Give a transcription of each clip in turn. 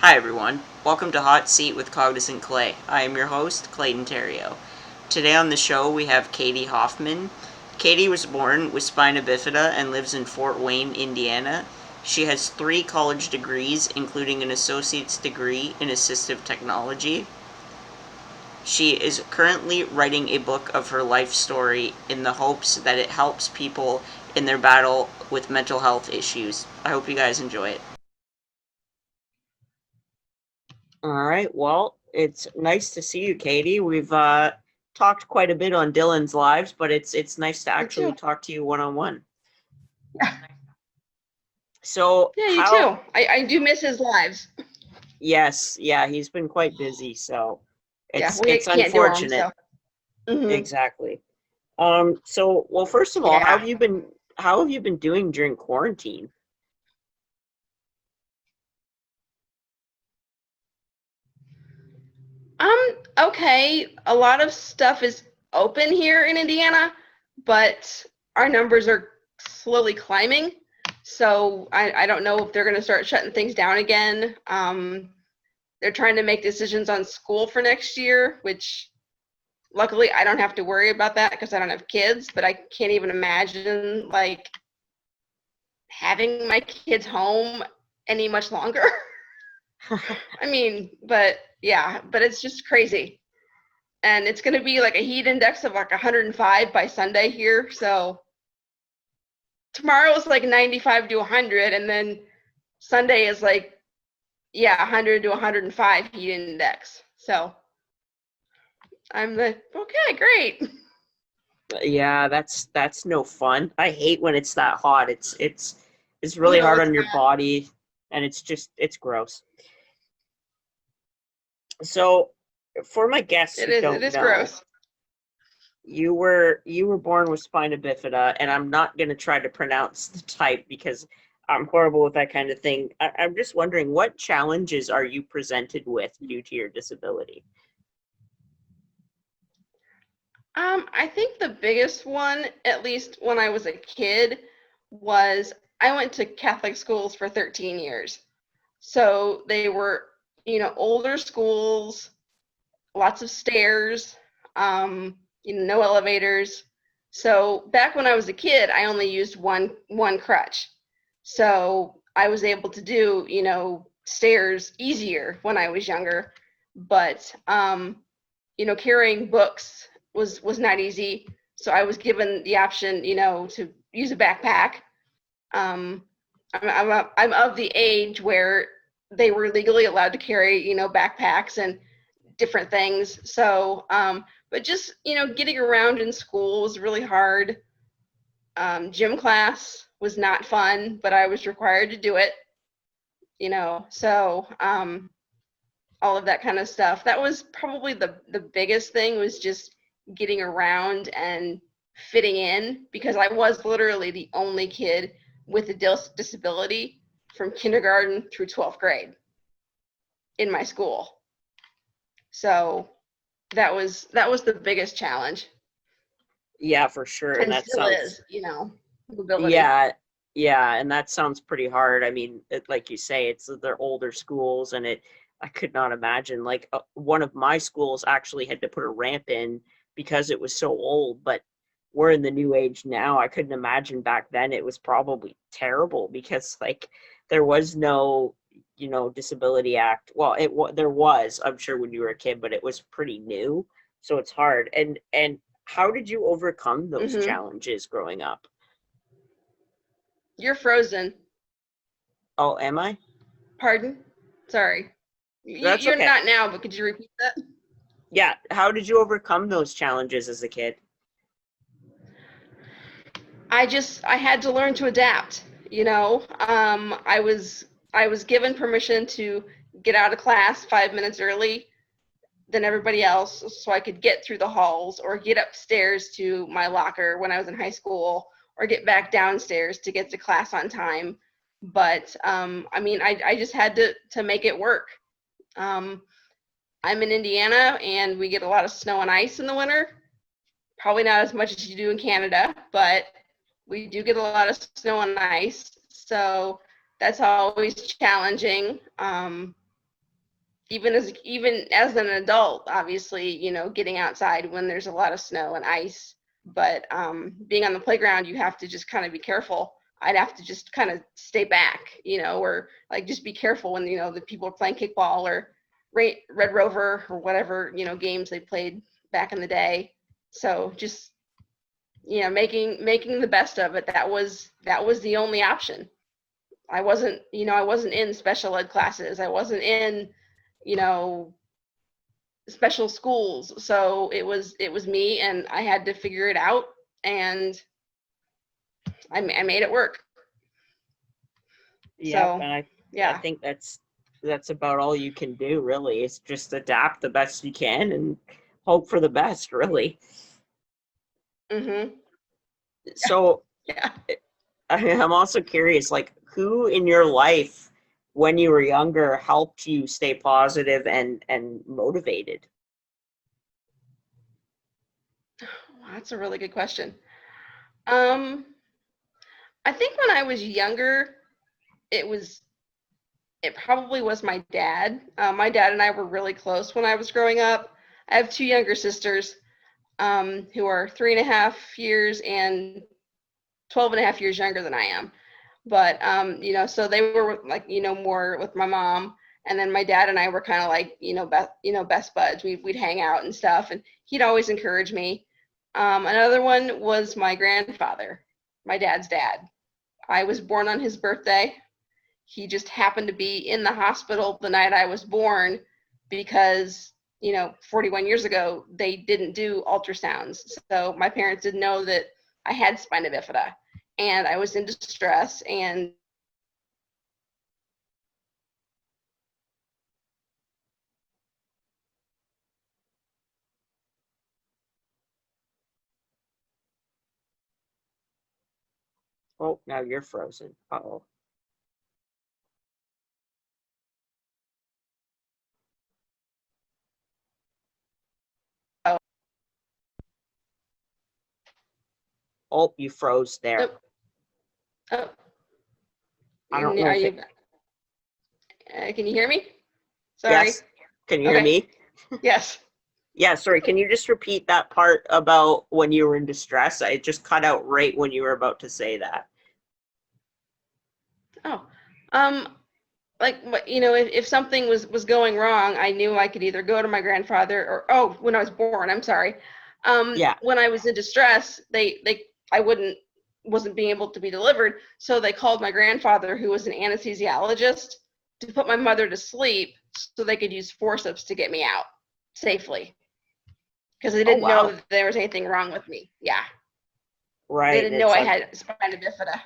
Hi everyone, welcome to Hot Seat with Cognizant Clay. I am your host, Clayton Terrio. Today on the show we have Katie Hoffman. Katie was born with spina bifida and lives in Fort Wayne, Indiana. She has 3 college degrees, including an associate's degree in Assistive Technology. She is currently writing a book of her life story in the hopes that it helps people in their battle with mental health issues. I hope you guys enjoy it. All right. Well, it's nice to see you, Katie. We've talked quite a bit on Dylan's lives, but it's nice to You actually too. talk to you one-on-one. Yeah, So you too. I do miss his lives. yes, yeah, he's been quite busy, so Yeah, we it's can't do them. unfortunate. So, hmm Exactly. So well, first of all, yeah. how have you been doing during quarantine? Okay. A lot of stuff is open here in Indiana, but our numbers are slowly climbing. So I don't know if they're going to start shutting things down again. They're trying to make decisions on school for next year, which luckily I don't have to worry about that because I don't have kids. But I can't even imagine like having my kids home any much longer. I mean, but yeah, but it's just crazy. And it's going to be like a heat index of like 105 by Sunday here. So tomorrow is like 95 to 100. And then Sunday is like, yeah, 100 to 105 heat index. So I'm like, okay, great. Yeah, that's no fun. I hate when it's that hot. It's really No, hard it's on your not. body, and it's gross. So, for my guests It who is. It don't is know, gross. you were born with spina bifida, and I'm not going to try to pronounce the type because I'm horrible with that kind of thing. I'm just wondering, what challenges are you presented with due to your disability? I think the biggest one, at least when I was a kid, was I went to Catholic schools for 13 years. So they were, older schools, lots of stairs, no elevators. So back when I was a kid, I only used one crutch. So I was able to do, stairs easier when I was younger. But carrying books was not easy. So I was given the option, to use a backpack. Um, I'm of the age where they were legally allowed to carry, backpacks and different things. So, but just, getting around in school was really hard. Gym class was not fun, but I was required to do it, so all of that kind of stuff. That was probably the biggest thing, was just getting around and fitting in, because I was literally the only kid with a disability from kindergarten through 12th grade in my school. So that was the biggest challenge, Yeah, for sure, and and that still sounds is, mobility. yeah, yeah, and that sounds pretty hard. I mean, like you say, they're older schools, and I could not imagine. Like one of my schools actually had to put a ramp in because it was so old, but we're in the new age now. I couldn't imagine back then. It was probably terrible because like there was no, disability act. Well, there was, I'm sure, when you were a kid, but it was pretty new, so it's hard. And how did you overcome those Hmm. challenges growing up? You're frozen. Oh, am I? Pardon? Sorry. That's You're okay. not now, but could you repeat that? Yeah. How did you overcome those challenges as a kid? I had to learn to adapt. I was given permission to get out of class 5 minutes early than everybody else, so I could get through the halls or get upstairs to my locker when I was in high school, or get back downstairs to get to class on time. But I mean, I just had to make it work. Um, I'm in Indiana, and we get a lot of snow and ice in the winter. Probably not as much as you do in Canada, but we do get a lot of snow and ice. So that's always challenging. even as an adult, obviously, you know, getting outside when there's a lot of snow and ice. But being on the playground, you have to just kind of be careful. I'd have to just kind of stay back, you know, or like just be careful when, you know, the people are playing kickball or Red Rover or whatever, you know, games they played back in the day. So just, you know, making the best of it. That was the only option. I wasn't in special ed classes. I wasn't in, you know, special schools. So it was me, and I had to figure it out, and I made it work. Yeah, So, and I yeah. think that's about all you can do, really. It's just adapt the best you can and hope for the best, really. Mhm. So Yeah. I'm also curious, like, who in your life when you were younger helped you stay positive and motivated? That's a really good question. Um, I think when I was younger, it was it probably was my dad. My dad and I were really close when I was growing up. I have two younger sisters who are 3.5 years and 12.5 years younger than I am. But you know, so they were like, you know, more with my mom, and then my dad and I were kind of like, you know, best buds. We'd hang out and stuff, and he'd always encourage me. Another one was my grandfather, my dad's dad. I was born on his birthday. He just happened to be in the hospital the night I was born because, you know, 41 years ago, they didn't do ultrasounds. So my parents didn't know that I had spina bifida, and I was in distress, and Oh, now you're frozen. Uh-oh. oh, Oh, you froze there. oh, oh, I don't know are if you, it. can you hear me? Sorry. Yes. Can you hear Okay. me? Yes. Yeah, sorry. Can you just repeat that part about when you were in distress? I just cut out right when you were about to say that. Oh, um, like, you know, if something was going wrong, I knew I could either go to my grandfather or, oh, when I was born, I'm sorry. Yeah. When I was in distress, I wasn't being able to be delivered, so they called my grandfather, who was an anesthesiologist, to put my mother to sleep so they could use forceps to get me out safely, because they Oh, didn't know wow. that there was anything wrong with me. Yeah, they Right. didn't know It's I like, had spina bifida.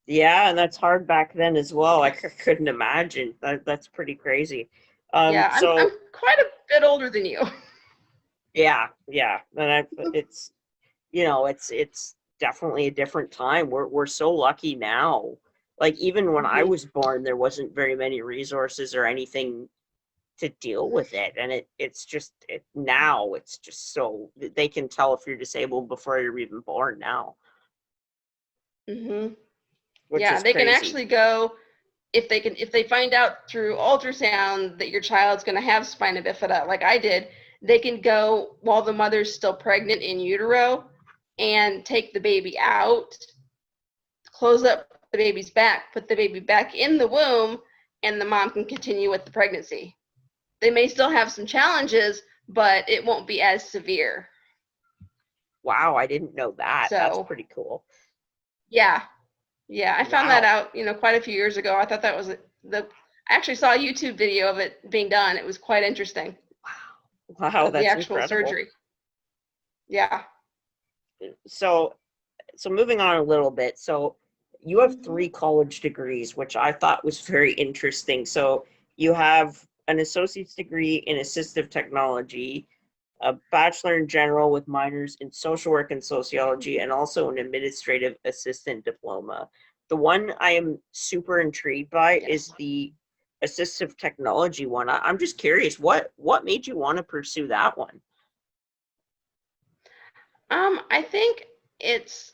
yeah, and that's hard back then as well. I couldn't imagine. That's pretty crazy. Yeah, I'm So quite a bit older than you. yeah, yeah. And it's, it's definitely a different time. We're so lucky now. Like, even when I Mhm. was born, there wasn't very many resources or anything to deal with it, and it's just now it's just so they can tell if you're disabled before you're even born now, Mhm. which Yeah, is they can crazy. actually go if they find out through ultrasound that your child's going to have spina bifida, like I did. They can go while the mother's still pregnant in utero and take the baby out, close up the baby's back, put the baby back in the womb, and the mom can continue with the pregnancy. They may still have some challenges, but it won't be as severe. Wow, I didn't know that. That's So, pretty cool. yeah, yeah, I found that Wow. out, you know, quite a few years ago. I thought that was the. I actually saw a YouTube video of it being done. It was quite interesting. Wow, The that's actual incredible. surgery. Yeah. So moving on a little bit. So you have three college degrees, which I thought was very interesting. So you have an associate's degree in assistive technology, a bachelor in general with minors in social work and sociology, and also an administrative assistant diploma. The one I am super intrigued by is Yes. the assistive technology one. I'm just curious, what made you want to pursue that one? I think it's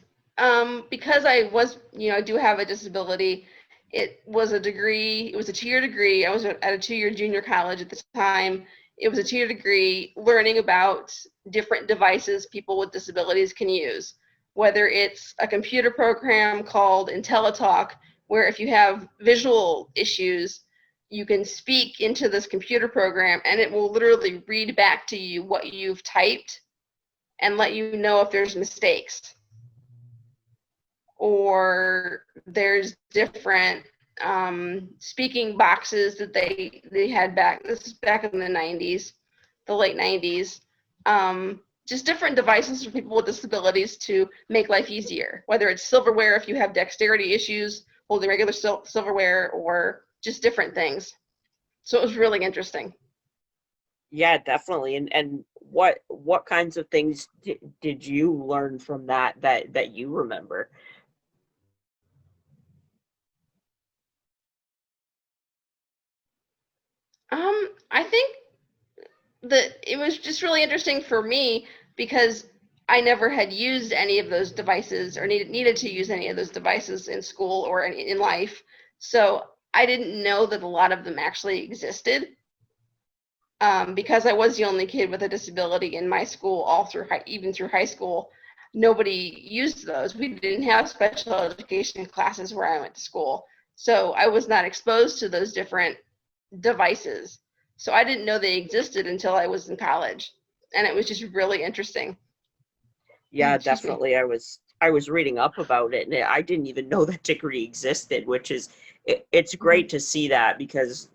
because I was, you know, I do have a disability, It was a degree, it was a 2-year degree. I was at a 2-year junior college at the time. It was a 2-year degree learning about different devices people with disabilities can use, whether it's a computer program called IntelliTalk, where if you have visual issues, you can speak into this computer program and it will literally read back to you what you've typed and let you know if there's mistakes. Or there's different speaking boxes that they had back. This is back in the 90s, the late 90s. Just different devices for people with disabilities to make life easier, whether it's silverware if you have dexterity issues holding regular silverware, or just different things. So it was really interesting. Yeah, definitely. And what kinds of things did you learn from that you remember? I think that it was just really interesting for me because I never had used any of those devices or needed to use any of those devices in school or in life. So I didn't know that a lot of them actually existed. Because I was the only kid with a disability in my school, all through even through high school, nobody used those. We didn't have special education classes where I went to school, so I was not exposed to those different devices. So I didn't know they existed until I was in college, and it was just really interesting. Yeah, Excuse me. definitely. I was reading up about it, and I didn't even know that degree existed, which is it's Mhm. great to see that, because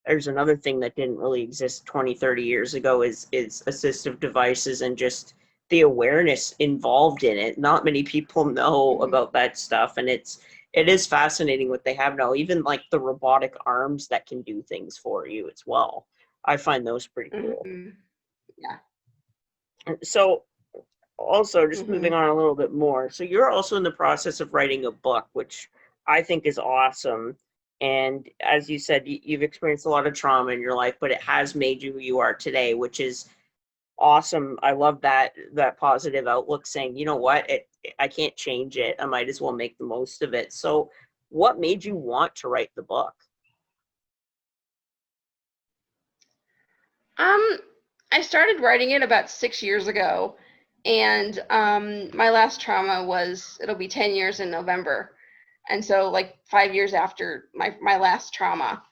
there's another thing that didn't really exist 20, 30 years ago is assistive devices and just the awareness involved in it. Not many people know Mhm. about that stuff, and it is fascinating what they have now, even like the robotic arms that can do things for you as well. I find those pretty cool. Mhm. Yeah. So also, just moving Mhm. on a little bit more, so you're also in the process of writing a book, which I think is awesome. And as you said, you've experienced a lot of trauma in your life, but it has made you who you are today, which is awesome. I love that positive outlook, saying, you know what, I can't change it, I might as well make the most of it. So what made you want to write the book? Um, I started writing it about 6 years ago, and my last trauma was, it'll be 10 years in November. And so like 5 years after my last trauma,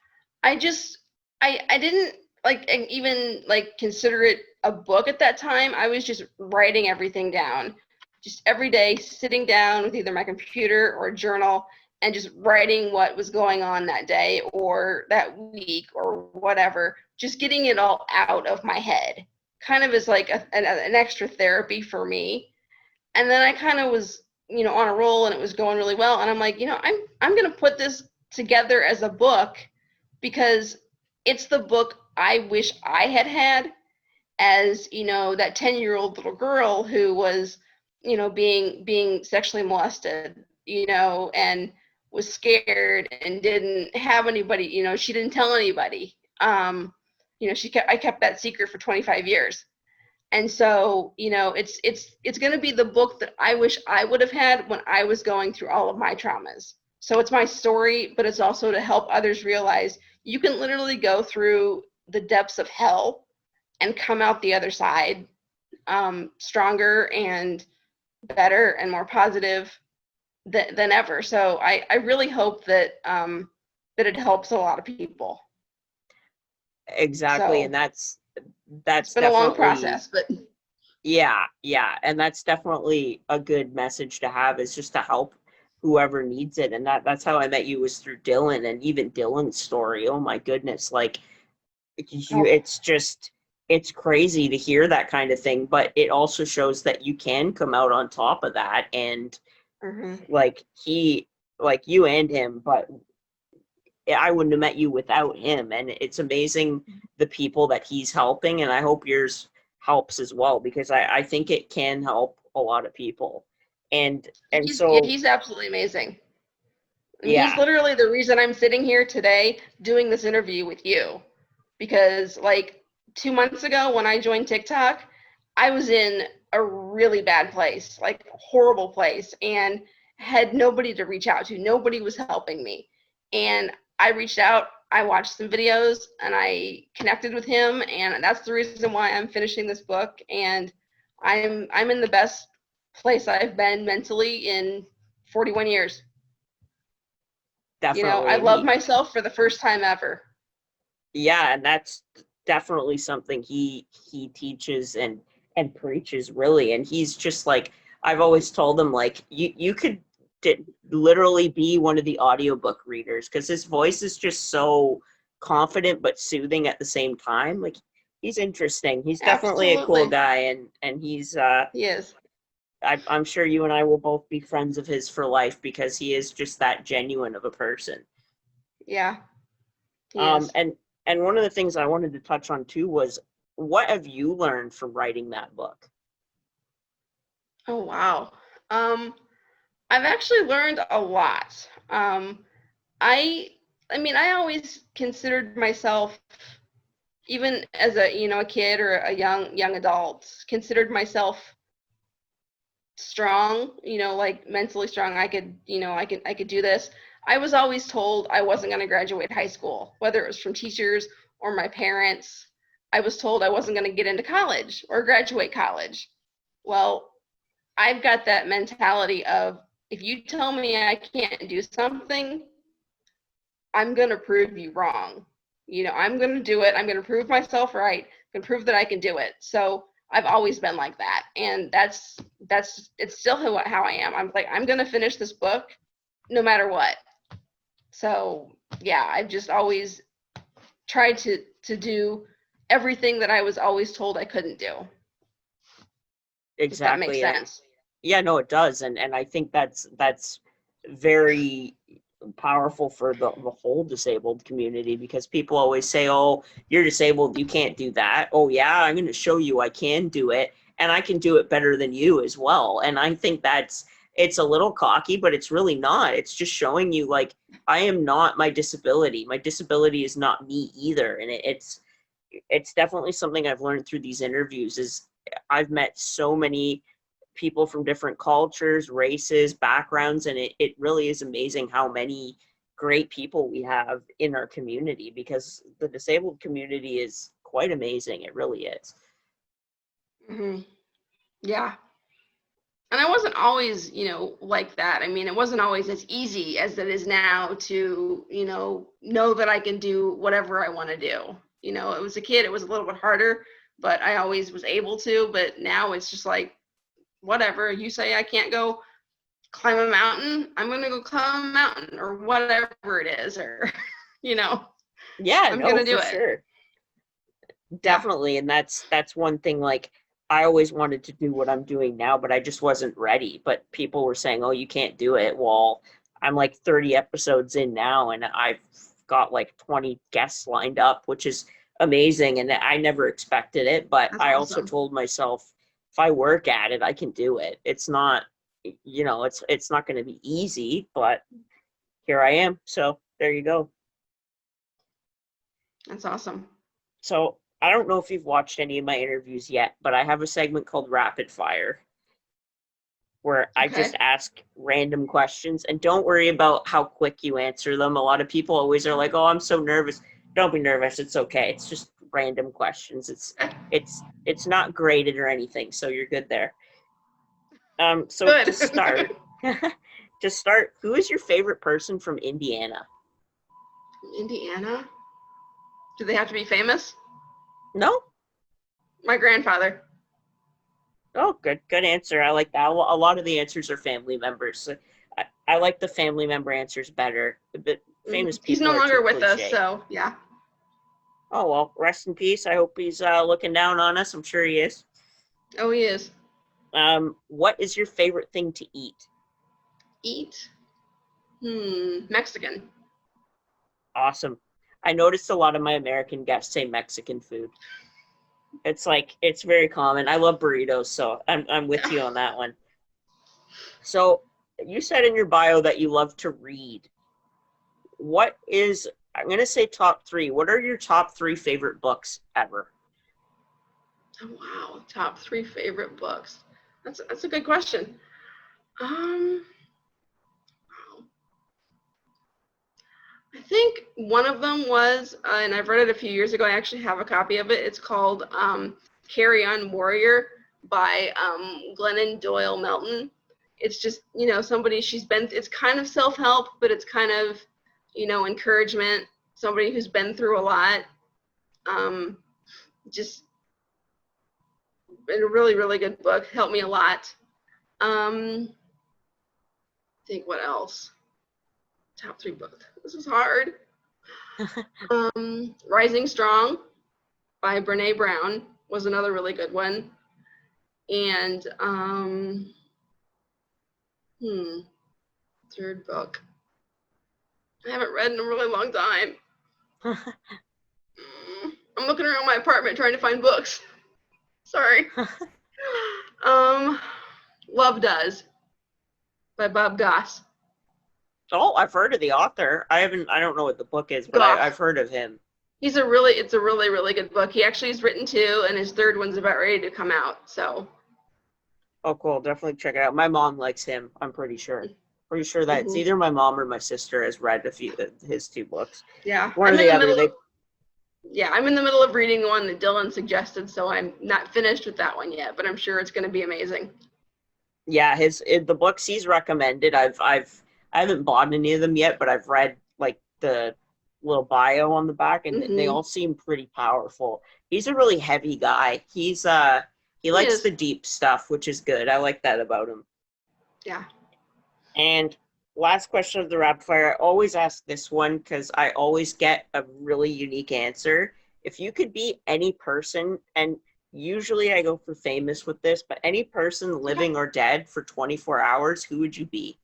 I just I didn't like even like consider it a book at that time. I was just writing everything down. Just every day sitting down with either my computer or a journal and just writing what was going on that day or that week or whatever, just getting it all out of my head. Kind of as like an extra therapy for me. And then I kind of was, on a roll and it was going really well. And I'm like, I'm going to put this together as a book because it's the book I wish I had had as, that 10-year-old little girl who was, being sexually molested, and was scared and didn't have anybody, she didn't tell anybody. I kept that secret for 25 years. And so, it's going to be the book that I wish I would have had when I was going through all of my traumas. So it's my story, but it's also to help others realize you can literally go through the depths of hell and come out the other side stronger and better and more positive than ever. So I really hope that it helps a lot of people. Exactly, and So it's that's been a long definitely. process, but Yeah, yeah, and that's definitely a good message to have, is just to help whoever needs it. And that's how I met you, was through Dylan, and even Dylan's story. Oh my goodness, like oh, it's just it's crazy to hear that kind of thing, but it also shows that you can come out on top of that. And mhm. like like you and him, but I wouldn't have met you without him. And it's amazing the people that he's helping, and I hope yours helps as well, because I think it can help a lot of people. And Yeah, so he's absolutely amazing. And he's yeah, literally the reason I'm sitting here today doing this interview with you. Because like 2 months ago when I joined TikTok, I was in a really bad place, like horrible place, and had nobody to reach out to. Nobody was helping me. And I reached out, I watched some videos, and I connected with him, and that's the reason why I'm finishing this book. And I'm in the best place I've been mentally in 41 years. I Definitely. And love myself for the first time ever. yeah, and that's definitely something he teaches and preaches, really. And he's just like, I've always told him, like, you could literally be one of the audiobook readers, because his voice is just so confident but soothing at the same time. Like, he's interesting. He's definitely a cool Absolutely. guy, and he's He is. I'm sure you and I will both be friends of his for life, because he is just that genuine of a person. Yeah, he Um, is. and and one of the things I wanted to touch on too was, what have you learned from writing that book? Oh, wow. Um, I've actually learned a lot. I I mean, I always considered myself, even as a kid or a young adult, considered myself strong, like mentally strong. I could do this. I was always told I wasn't going to graduate high school, whether it was from teachers or my parents. I was told I wasn't going to get into college or graduate college. Well, I've got that mentality of, if you tell me I can't do something, I'm going to prove you wrong. I'm going to do it. I'm going to prove myself right and prove that I can do it. So I've always been like that. And it's still how I am. I'm like, I'm going to finish this book no matter what. So yeah, I've just always tried to do everything that I was always told I couldn't do, if that makes Exactly. sense. Yeah, no, it does. And I think that's very powerful for the whole disabled community, because people always say, "Oh, you're disabled, you can't do that." Oh yeah, I'm going to show you I can do it, and I can do it better than you as well. And I think it's a little cocky, but it's really not. It's just showing you, like, I am not my disability. My disability is not me either. And it's definitely something I've learned through these interviews. Is I've met so many people from different cultures, races, backgrounds, and it really is amazing how many great people we have in our community, because the disabled community is quite amazing. It really is. Hmm. Yeah. And I wasn't always, like that. I mean, it wasn't always as easy as it is now to, know that I can do whatever I want to do. It was a kid, it was a little bit harder, but I always was able to. But now it's just like, whatever. You say I can't go climb a mountain, I'm going to go climb a mountain, or whatever it is, or, you know, Yeah, I'm going no, to do for it. sure. Yeah. Definitely. And that's one thing, like, I always wanted to do what I'm doing now, but I just wasn't ready. But people were saying, "Oh, you can't do it." Well, I'm like 30 episodes in now, and I've got like 20 guests lined up, which is amazing. And I never expected it, but That's I also awesome. told myself, if I work at it, I can do it. It's not, it's not going to be easy, but here I am. So there you go. That's awesome. So I don't know if you've watched any of my interviews yet, but I have a segment called Rapid Fire, where I just Okay. ask random questions, and don't worry about how quick you answer them. A lot of people always are like, "Oh, I'm so nervous." Don't be nervous. It's okay. It's just random questions. It's not graded or anything, so you're good there. So to Good. start, who is your favorite person from Indiana? Indiana? Do they have to be famous? No? My grandfather. Oh, good answer. I like that. A lot of the answers are family members. So I like the family member answers better. But famous He's no people are too longer with us, cliche. so yeah. Oh well, rest in peace. I hope he's looking down on us. I'm sure he is. Oh, he is. What is your favorite thing to eat? Eat? Mexican. Awesome. I noticed a lot of my American guests say Mexican food. It's like it's very common. I love burritos, so I'm with you on that one. So you said in your bio that you love to read. What is, I'm going to say top three. What are your top three favorite books ever? Oh, wow. Top three favorite books. That's a good question. Um, wow. I think one of them was, and I've read it a few years ago. I actually have a copy of it. It's called Carry On Warrior by Glennon Doyle Melton. It's just, somebody it's kind of self-help, but it's kind of, encouragement. Somebody who's been through a lot. Just been a really, really good book. Helped me a lot. I think what else? Top 3 books. This is hard. Rising Strong by Brene Brown was another really good one. And third book. I haven't read in a really long time. I'm looking around my apartment trying to find books. Sorry. Love Does by Bob Goss. Oh, I've heard of the author. I don't know what the book is, but I've heard of him. It's a really, really good book. He actually has written 2, and his 3rd one's about ready to come out, so. Oh, cool. Definitely check it out. My mom likes him, I'm pretty sure. Pretty sure that it's either my mom or my sister has read a few of his 2 books. Yeah. One or the other. Yeah, I'm in the middle of reading the one that Dylan suggested, so I'm not finished with that one yet, but I'm sure it's going to be amazing. Yeah, the books he's recommended, I haven't bought any of them yet, but I've read like the little bio on the back, and they all seem pretty powerful. He's a really heavy guy. He likes the deep stuff, which is good. I like that about him. Yeah. And last question of the rapid fire. I always ask this one because I always get a really unique answer. If you could be any person, and usually I go for famous with this, but any person living or dead for 24 hours, who would you be?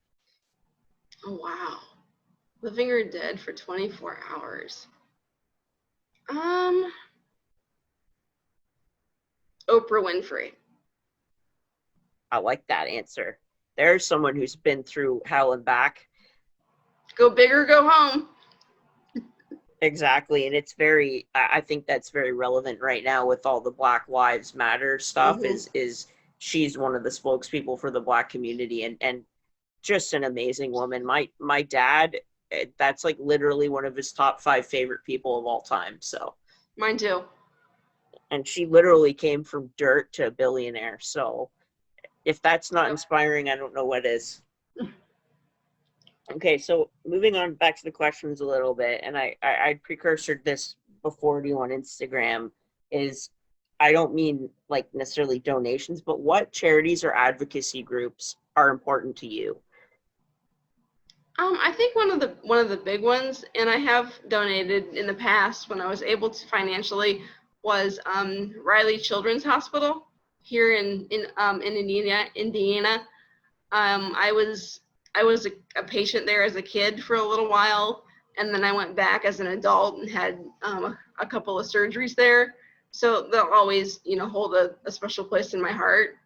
Oh, wow. Living or dead for 24 hours. Oprah Winfrey. I like that answer. There's someone who's been through hell and back. Go big or go home. Exactly. And I think that's very relevant right now with all the Black Lives Matter stuff. Is she's one of the spokespeople for the Black community, and just an amazing woman. My dad, that's like literally one of his top 5 favorite people of all time. So mine too. And she literally came from dirt to a billionaire. So if that's not inspiring, I don't know what is. Okay, so moving on back to the questions a little bit, and I precursored this before to you on Instagram, is I don't mean like necessarily donations, but what charities or advocacy groups are important to you? I think one of the big ones, and I have donated in the past when I was able to financially, was Riley Children's Hospital here in Indiana. I was a patient there as a kid for a little while, and then I went back as an adult and had a couple of surgeries there. So they'll always, hold a special place in my heart.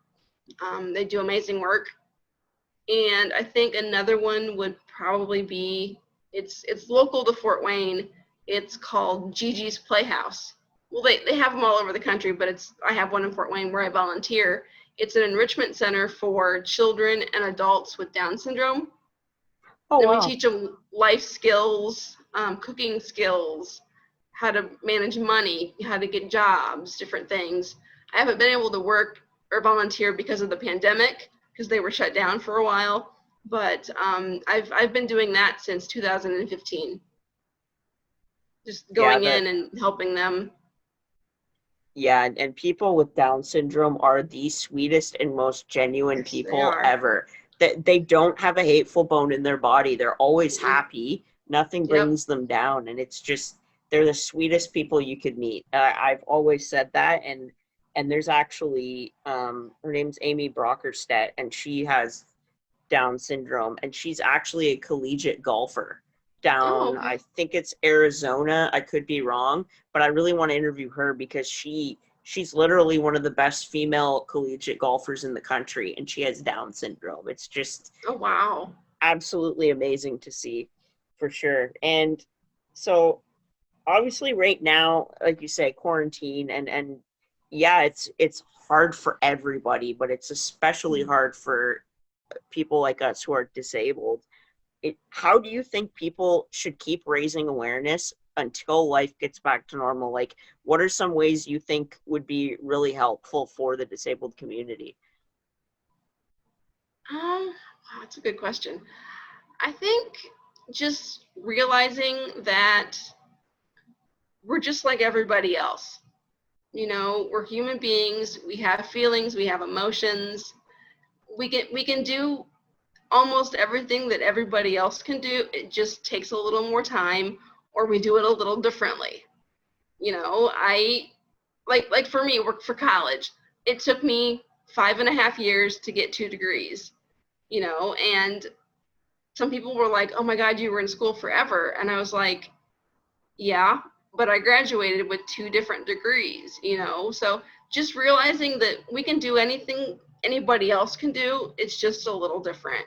They do amazing work. And I think another one would probably be, it's local to Fort Wayne. It's called Gigi's Playhouse. Well, they have them all over the country, but I have one in Fort Wayne where I volunteer. It's an enrichment center for children and adults with Down syndrome. Oh, and wow. We teach them life skills, cooking skills, how to manage money, how to get jobs, different things. I haven't been able to work or volunteer because of the pandemic, because they were shut down for a while. But I've been doing that since 2015. Just going in and helping them. Yeah, and people with Down syndrome are the sweetest and most genuine people ever. They don't have a hateful bone in their body. They're always happy. Nothing brings them down, and it's just, they're the sweetest people you could meet. I've always said that, and there's actually, her name's Amy Brockerstedt, and she has Down syndrome, and she's actually a collegiate golfer down, I think it's Arizona. I could be wrong, but I really want to interview her because she's literally one of the best female collegiate golfers in the country, and she has Down syndrome. It's just absolutely amazing to see, for sure. And so obviously right now, like you say, quarantine, and yeah, it's hard for everybody, but it's especially hard for people like us who are disabled. how do you think people should keep raising awareness until life gets back to normal? Like, what are some ways you think would be really helpful for the disabled community? Wow, that's a good question. I think just realizing that we're just like everybody else. We're human beings. We have feelings. We have emotions. We can do almost everything that everybody else can do. It just takes a little more time, or we do it a little differently. I like for me, work for college. It took me 5.5 years to get 2 degrees. And some people were like, "Oh my God, you were in school forever," and I was like, "Yeah, but I graduated with 2 different degrees." So just realizing that we can do anything anybody else can do, it's just a little different.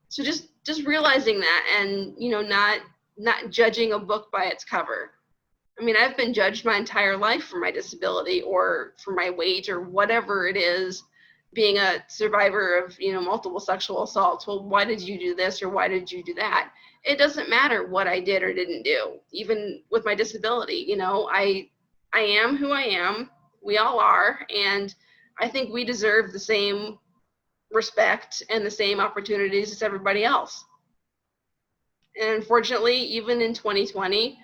So just realizing that, and not judging a book by its cover. I mean, I've been judged my entire life for my disability or for my weight or whatever it is, being a survivor of, multiple sexual assaults. Well, why did you do this or why did you do that? It doesn't matter what I did or didn't do. Even with my disability, I am who I am. We all are, and I think we deserve the same respect and the same opportunities as everybody else. And unfortunately, even in 2020,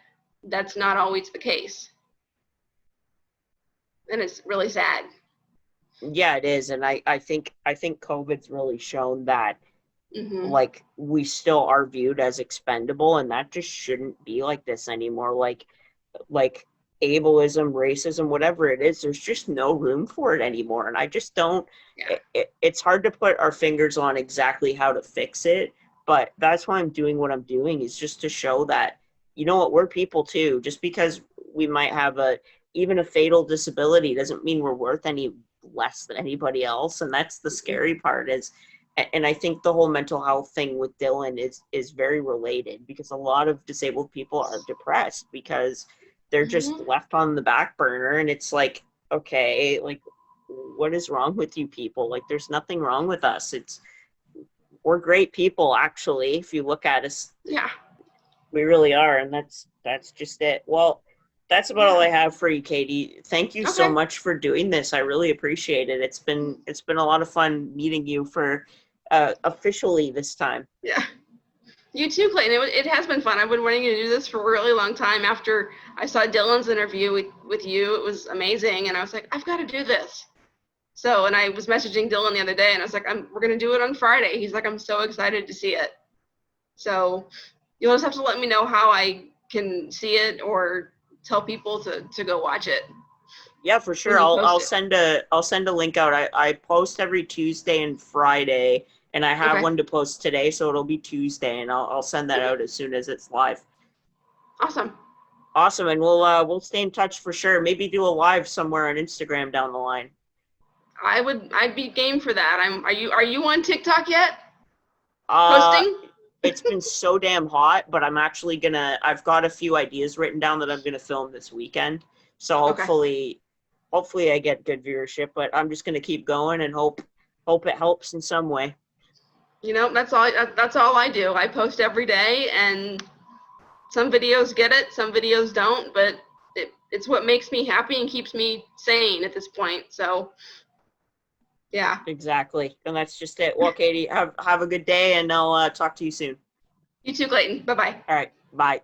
that's not always the case. And it's really sad. Yeah, it is. And I think COVID's really shown that Mm-hmm. like we still are viewed as expendable, and that just shouldn't be like this anymore. Like ableism, racism, whatever it is, there's just no room for it anymore. And I just don't, Yeah. it's hard to put our fingers on exactly how to fix it, but that's why I'm doing what I'm doing, is just to show that, you know what, we're people too. Just because we might have even a fatal disability doesn't mean we're worth any less than anybody else. And that's the scary part, is, and I think the whole mental health thing with Dylan is very related, because a lot of disabled people are depressed because they're just Mm-hmm. left on the back burner. And it's like, okay, like, what is wrong with you people? Like, there's nothing wrong with us. We're great people, actually. If you look at us, Yeah. we really are. And that's just it. Well, that's about all Yeah. I have for you, Katie. Thank you so Okay. much for doing this. I really appreciate it. It's been a lot of fun meeting you for officially this time. Yeah. You too, Clayton. It has been fun. I've been wanting to do this for a really long time. After I saw Dylan's interview with you, it was amazing. And I was like, I've got to do this. So, and I was messaging Dylan the other day, and I was like, we're going to do it on Friday. He's like, I'm so excited to see it. So you'll just have to let me know how I can see it, or tell people to go watch it Yeah, for sure. when you I'll post I'll it. send a link out. I post every Tuesday and Friday, and I have Okay. one to post today, so it'll be Tuesday, and I'll send that Okay. out as soon as it's live. Awesome. Awesome, and we'll stay in touch for sure. Maybe do a live somewhere on Instagram down the line. I'd be game for that. Are you on TikTok yet? Uh, Posting? it's been so damn hot, but I've got a few ideas written down that I'm gonna film this weekend. So Okay. hopefully I get good viewership, but I'm just gonna keep going and hope it helps in some way. That's all I do. I post every day, and some videos get it, some videos don't, but it's what makes me happy and keeps me sane at this point. So, yeah. Exactly. And that's just it. Well, Katie, have a good day, and I'll talk to you soon. You too, Clayton. Bye-bye. All right. Bye.